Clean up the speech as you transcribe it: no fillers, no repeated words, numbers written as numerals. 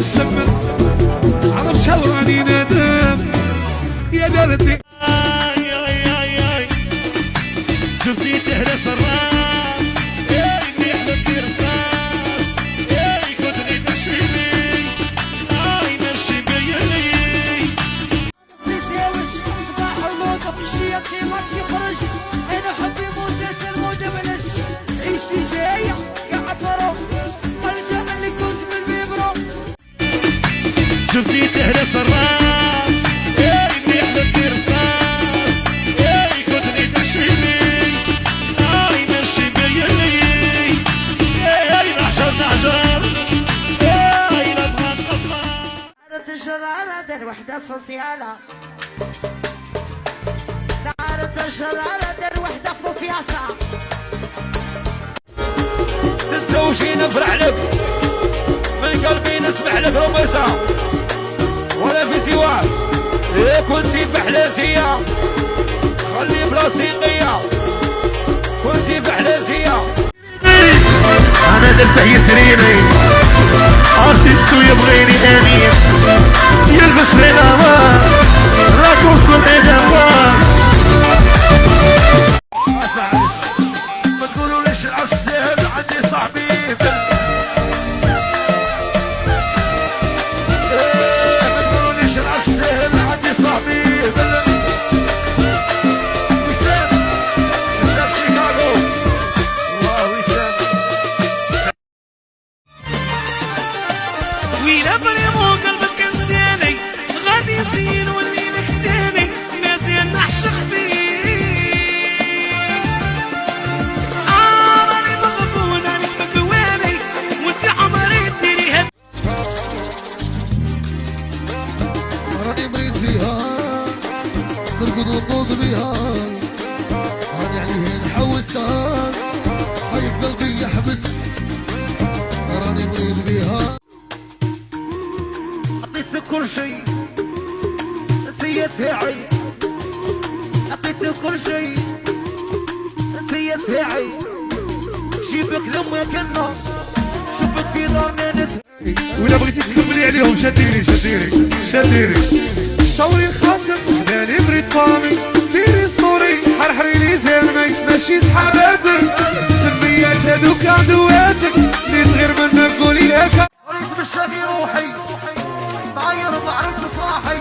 الشمس عرف شوراني ندم يا دردي شفتي تهرس الراس اللي يحلك رصاص كنتني تشيلي نفسي بيلي يساوش صباح الموت وقشية ما تخرج انا حبي مسلسل مدبلج عيشتي جاية يا عطرو الجمال اللي كنت من بيبرو شفتي تهرس الراس اللي يحلك رصاص كنتني تشيلي نفسي بيلي نحجر نحجر نبغى نقطع دارت الجرارة دار وحدة سوسيالة دارت الجرارة دار وحدة فوفياسة تتزوجي نفرح لك من قلبي نسمح لك ربع ساعة ولا في سواك إيه كنتي بحلاسية خلي بلاصي نقية كنتي بحلاسية انا درته يسريني ارتيستو يبغيني امين يلبس غنامة راكوس والادوار ما تقولوا ليش العشق سهل عندي صاحبي ما تقولوا ليش العشق سهل عندي صاحبي وسام شيكاغو الله وسام ويلا بريمو قلبك انساني غادي يزين واللي نختاني مازال نعشق فيك راني مغبون راني مكواني وانت عمري ديري هاد راني مريض فيها نرقد ونقود بيها راني عليها نحوسها خايف قلبي يحبس راني مريض بيها عطيتك كل شيء انتي تاعي عطيتك كل شيء انتي تاعي جيبك لما كنا شوفك في دارنا نتهاي ولا بغيتي تكملي عليهم شديني شديني شديني صوري الخاتم حلالي بريد فامي ديري ستوري حرحري لي زلمي ماشي صحاباتك السميات هادوك عدواتك اللي تغير منك قولي هكا ريت بالشافي روحي طاير بعرف صاحي